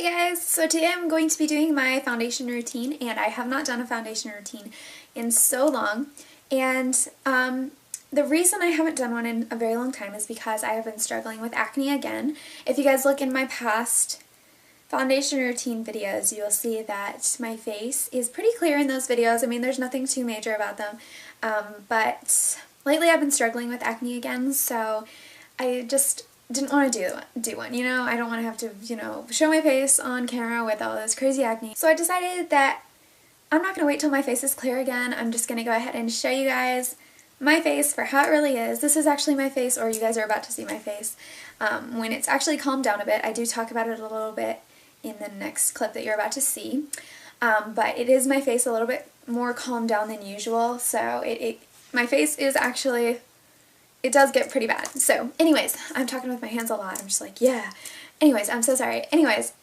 Hey guys, so today I'm going to be doing my foundation routine, and I have not done a foundation routine in so long, and the reason I haven't done one in a very long time is because I have been struggling with acne again. If you guys look in my past foundation routine videos, you'll see that my face is pretty clear in those videos. I mean, there's nothing too major about them, but lately I've been struggling with acne again, so I just didn't want to do one, you know. I don't want to have to, show my face on camera with all this crazy acne. So I decided that I'm not going to wait till my face is clear again. I'm just going to go ahead and show you guys my face for how it really is. This is actually my face, or you guys are about to see my face when it's actually calmed down a bit. I do talk about it a little bit in the next clip that you're about to see, but it is my face a little bit more calmed down than usual, so my face is actually, it does get pretty bad. So anyways, I'm talking with my hands a lot. I'm just like, yeah. Anyways, I'm so sorry. Anyways.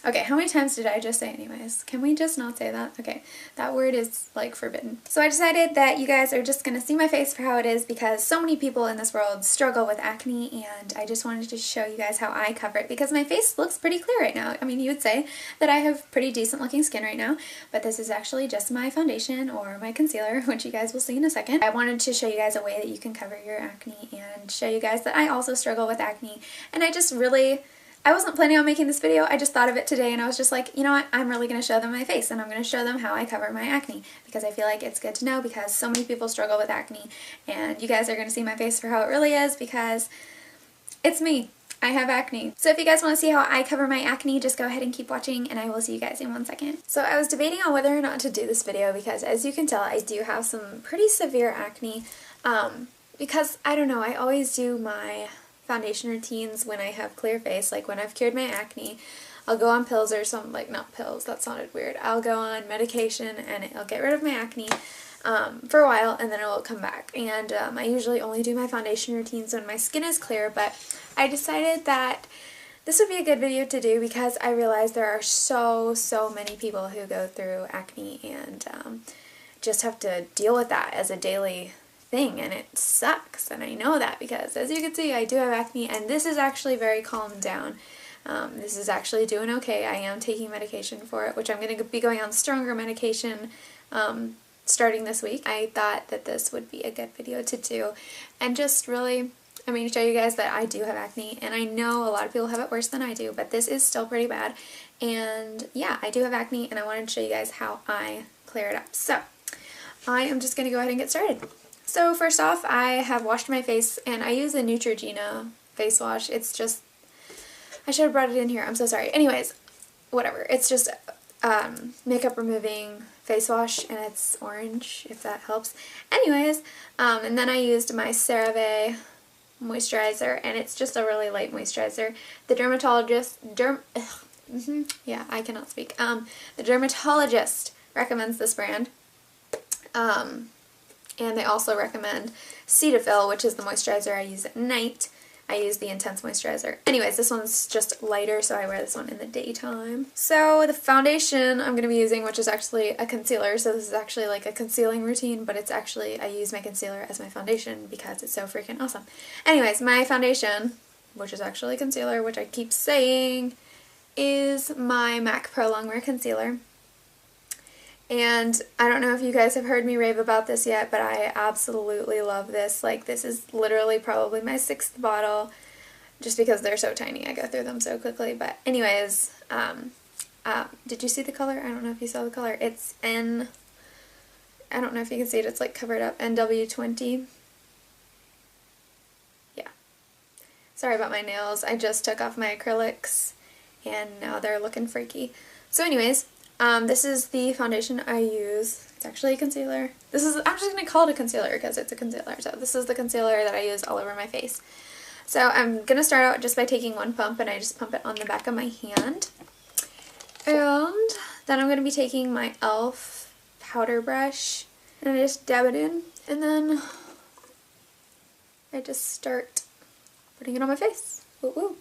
Okay, how many times did I just say anyways? Can we just not say that? Okay, that word is like forbidden. So I decided that you guys are just going to see my face for how it is because so many people in this world struggle with acne, and I just wanted to show you guys how I cover it because my face looks pretty clear right now. I mean, you would say that I have pretty decent looking skin right now, but this is actually just my foundation or my concealer, which you guys will see in a second. I wanted to show you guys a way that you can cover your acne and show you guys that I also struggle with acne, and I wasn't planning on making this video. I just thought of it today and I was just like, you know what, I'm really going to show them my face and I'm going to show them how I cover my acne because I feel like it's good to know because so many people struggle with acne, and you guys are going to see my face for how it really is because it's me. I have acne. So if you guys want to see how I cover my acne, just go ahead and keep watching and I will see you guys in 1 second. So I was debating on whether or not to do this video because as you can tell, I do have some pretty severe acne because I don't know, I always do my foundation routines when I have clear face, like when I've cured my acne, I'll go on pills or something, like not pills, that sounded weird, I'll go on medication and it'll get rid of my acne for a while and then it'll come back, and I usually only do my foundation routines when my skin is clear, but I decided that this would be a good video to do because I realize there are so many people who go through acne and just have to deal with that as a daily thing, and it sucks, and I know that because as you can see I do have acne, and this is actually very calmed down. This is actually doing okay. I am taking medication for it, which I'm going to be going on stronger medication starting this week. I thought that this would be a good video to do and just really, I mean, show you guys that I do have acne, and I know a lot of people have it worse than I do, but this is still pretty bad, and yeah, I do have acne and I wanted to show you guys how I clear it up. So I am just going to go ahead and get started. So first off, I have washed my face and I use a Neutrogena face wash. It's just, I should have brought it in here, I'm so sorry. Anyways, whatever. It's just makeup removing face wash and it's orange, if that helps. Anyways, and then I used my CeraVe moisturizer, and it's just a really light moisturizer. The yeah, I cannot speak. The dermatologist recommends this brand. And they also recommend Cetaphil, which is the moisturizer I use at night. I use the Intense Moisturizer. Anyways, this one's just lighter, so I wear this one in the daytime. So the foundation I'm going to be using, which is actually a concealer, so this is actually like a concealing routine, but it's actually, I use my concealer as my foundation because it's so freaking awesome. Anyways, my foundation, which is actually concealer, which I keep saying, is my MAC Pro Longwear Concealer. And I don't know if you guys have heard me rave about this yet, but I absolutely love this. Like, this is literally probably my 6th bottle, just because they're so tiny. I go through them so quickly. But anyways, did you see the color? I don't know if you saw the color. It's I don't know if you can see it. It's like covered up. NW20. Yeah. Sorry about my nails. I just took off my acrylics, and now they're looking freaky. So anyways, this is the foundation I use. It's actually a concealer. I'm just going to call it a concealer because it's a concealer. So this is the concealer that I use all over my face. So I'm going to start out just by taking one pump, and I just pump it on the back of my hand. And then I'm going to be taking my e.l.f. powder brush, and I just dab it in, and then I just start putting it on my face. Woo woo.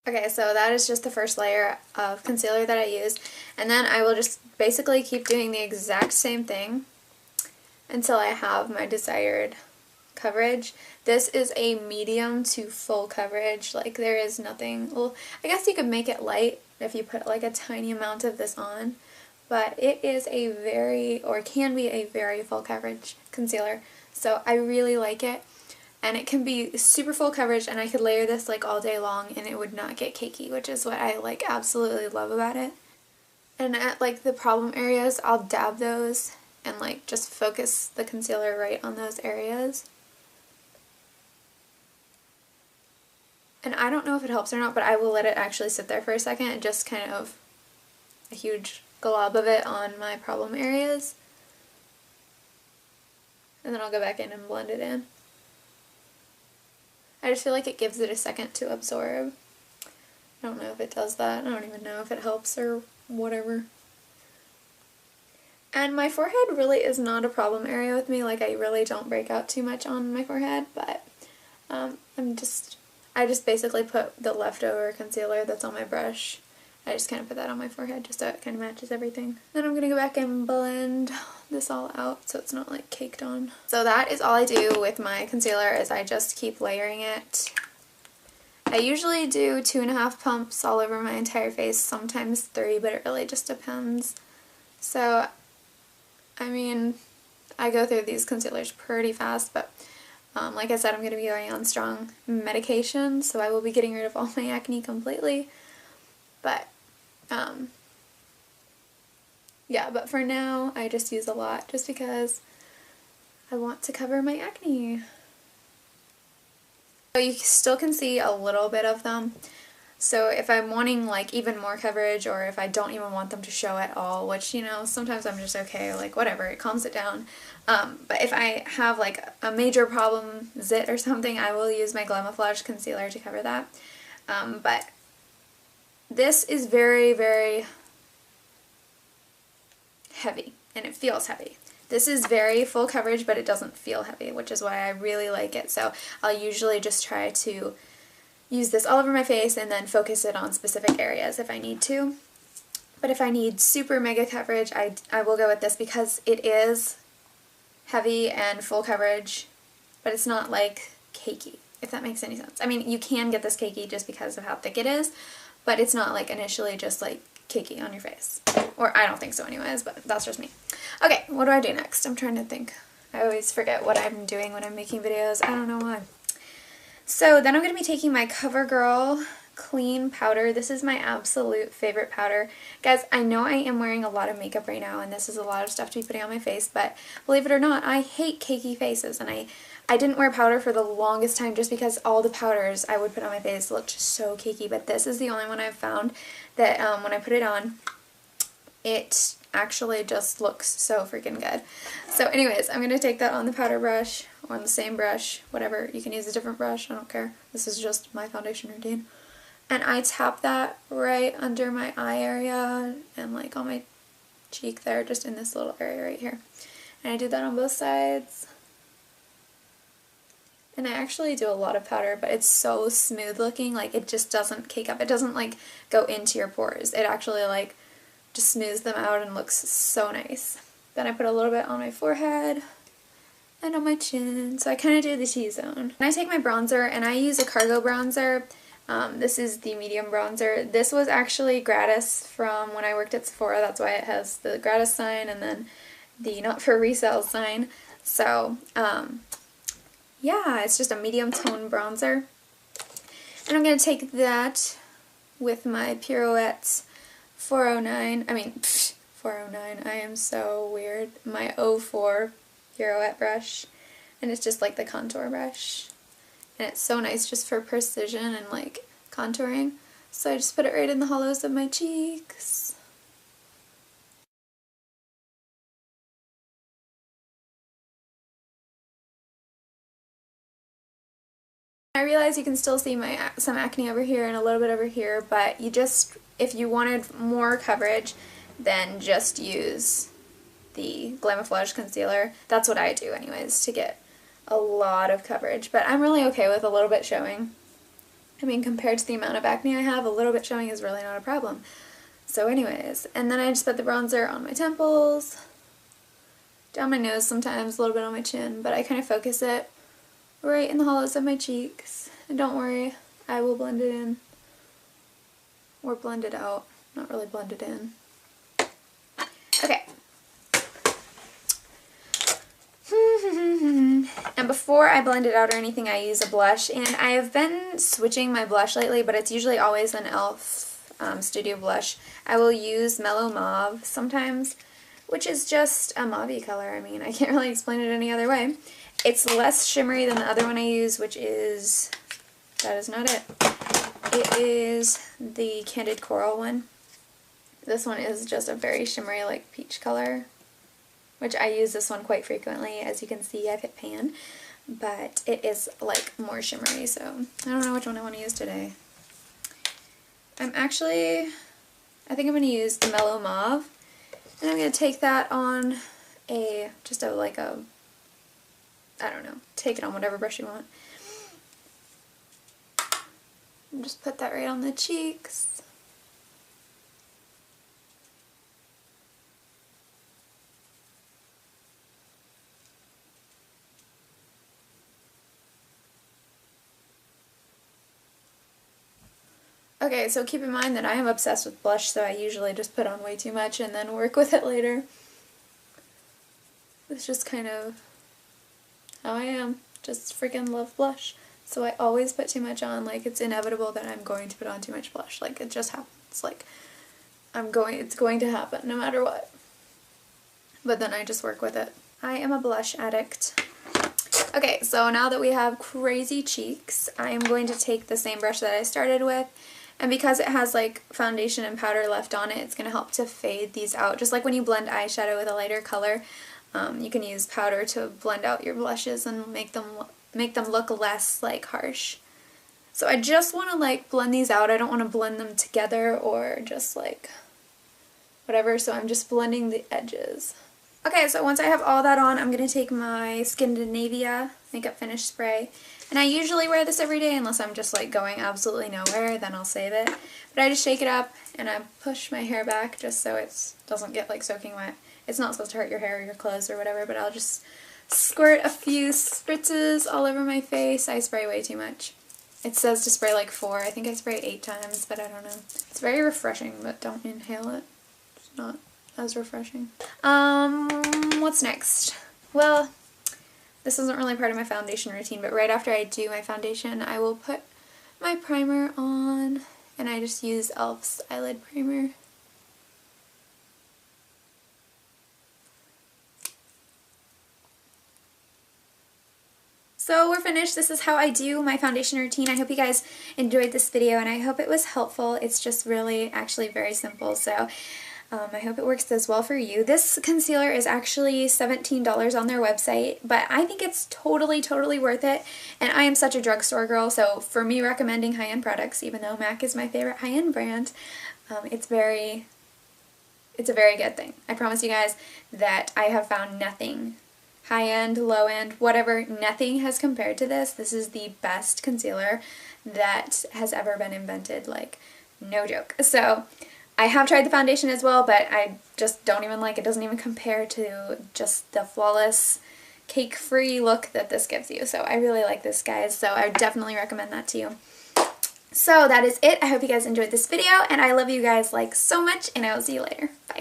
Okay, so that is just the first layer of concealer that I use, and then I will just basically keep doing the exact same thing until I have my desired coverage. This is a medium to full coverage. Like, there is nothing, well, I guess you could make it light if you put like a tiny amount of this on, but it is a very, or can be a very full coverage concealer. So I really like it, and it can be super full coverage, and I could layer this like all day long and it would not get cakey, which is what I like absolutely love about it. And at like the problem areas, I'll dab those and like just focus the concealer right on those areas. And I don't know if it helps or not, but I will let it actually sit there for a second and just kind of a huge glob of it on my problem areas. And then I'll go back in and blend it in. I just feel like it gives it a second to absorb. I don't know if it does that. I don't even know if it helps or whatever. And my forehead really is not a problem area with me. Like, I really don't break out too much on my forehead, but I just basically put the leftover concealer that's on my brush. I just kind of put that on my forehead just so it kind of matches everything. Then I'm going to go back and blend this all out so it's not like caked on. So that is all I do with my concealer, is I just keep layering it. I usually do 2.5 pumps all over my entire face, sometimes 3, but it really just depends. So, I mean, I go through these concealers pretty fast, but like I said, I'm going to be going on strong medication, so I will be getting rid of all my acne completely. But, yeah, but for now, I just use a lot just because I want to cover my acne. So you still can see a little bit of them. So if I'm wanting like even more coverage, or if I don't even want them to show at all, which, you know, sometimes I'm just okay, like whatever, it calms it down. But if I have like a major problem, zit or something, I will use my Glamouflage concealer to cover that. But this is very, very heavy, and it feels heavy. This is very full coverage, but it doesn't feel heavy, which is why I really like it. So I'll usually just try to use this all over my face and then focus it on specific areas if I need to. But if I need super mega coverage, I will go with this because it is heavy and full coverage, but it's not like cakey, if that makes any sense. I mean, you can get this cakey just because of how thick it is, but it's not like initially just like cakey on your face. Or I don't think so anyways, but that's just me. Okay, what do I do next? I'm trying to think. I always forget what I'm doing when I'm making videos. I don't know why. So then I'm going to be taking my CoverGirl Clean Powder. This is my absolute favorite powder. Guys, I know I am wearing a lot of makeup right now, and this is a lot of stuff to be putting on my face, but believe it or not, I hate cakey faces, and I didn't wear powder for the longest time just because all the powders I would put on my face looked so cakey, but this is the only one I've found that when I put it on, it actually just looks so freaking good. So anyways, I'm going to take that on the powder brush, or on the same brush, whatever. You can use a different brush, I don't care. This is just my foundation routine. And I tap that right under my eye area and like on my cheek there, just in this little area right here. And I do that on both sides. And I actually do a lot of powder, but it's so smooth looking, like it just doesn't cake up. It doesn't like go into your pores. It actually like just smooths them out and looks so nice. Then I put a little bit on my forehead and on my chin, so I kind of do the T-zone. And I take my bronzer, and I use a Cargo bronzer. This is the medium bronzer. This was actually gratis from when I worked at Sephora. That's why it has the gratis sign and then the not for resale sign. So, yeah, it's just a medium tone bronzer. And I'm going to take that with my Pirouette's 409, I am so weird, my 04 Pirouette brush, and it's just like the contour brush, and it's so nice just for precision and like contouring, so I just put it right in the hollows of my cheeks. I realize you can still see some acne over here and a little bit over here, but you just, if you wanted more coverage, then just use the Glamouflage concealer. That's what I do anyways, to get a lot of coverage, but I'm really okay with a little bit showing. I mean, compared to the amount of acne I have, a little bit showing is really not a problem. So anyways, and then I just put the bronzer on my temples, down my nose sometimes, a little bit on my chin, but I kind of focus it right in the hollows of my cheeks. And don't worry, I will blend it in. Or blend it out. Not really blend it in. Okay. And before I blend it out or anything, I use a blush. And I have been switching my blush lately, but it's usually always an e.l.f. Studio blush. I will use Mellow Mauve sometimes, which is just a mauve color. I mean, I can't really explain it any other way. It's less shimmery than the other one I use, which is, that is not it. It is the Candid Coral one. This one is just a very shimmery, like peach color, which I use this one quite frequently. As you can see, I've hit pan, but it is like more shimmery, so I don't know which one I want to use today. I think I'm going to use the Mellow Mauve, and I'm going to take that on I don't know, take it on whatever brush you want. And just put that right on the cheeks. Okay, so keep in mind that I am obsessed with blush, so I usually just put on way too much and then work with it later. It's just kind of how I am. Just freaking love blush. So I always put too much on. Like, it's inevitable that I'm going to put on too much blush. Like, it just happens. Like, it's going to happen no matter what. But then I just work with it. I am a blush addict. Okay, so now that we have crazy cheeks, I am going to take the same brush that I started with. And because it has like foundation and powder left on it, it's going to help to fade these out. Just like when you blend eyeshadow with a lighter color, you can use powder to blend out your blushes and make them look less like harsh. So I just want to like blend these out. I don't want to blend them together or just like whatever, so I'm just blending the edges. Okay, so once I have all that on, I'm going to take my Scandinavia Makeup Finish Spray. And I usually wear this every day unless I'm just like going absolutely nowhere, then I'll save it. But I just shake it up and I push my hair back just so it doesn't get like soaking wet. It's not supposed to hurt your hair or your clothes or whatever, but I'll just squirt a few spritzes all over my face. I spray way too much. It says to spray like 4. I think I spray 8 times, but I don't know. It's very refreshing, but don't inhale it. It's not as refreshing. What's next? Well, this isn't really part of my foundation routine, but right after I do my foundation, I will put my primer on, and I just use e.l.f.'s eyelid primer. So we're finished. This is how I do my foundation routine. I hope you guys enjoyed this video, and I hope it was helpful. It's just really actually very simple, so I hope it works as well for you. This concealer is actually $17 on their website, but I think it's totally worth it, and I am such a drugstore girl, so for me recommending high-end products, even though MAC is my favorite high-end brand, it's a very good thing. I promise you guys that I have found nothing high-end, low-end, whatever, nothing has compared to this. This is the best concealer that has ever been invented, like, no joke. So I have tried the foundation as well, but I just don't even like it. It doesn't even compare to just the flawless, cake-free look that this gives you. So I really like this, guys, so I would definitely recommend that to you. So that is it. I hope you guys enjoyed this video, and I love you guys like so much, and I will see you later. Bye.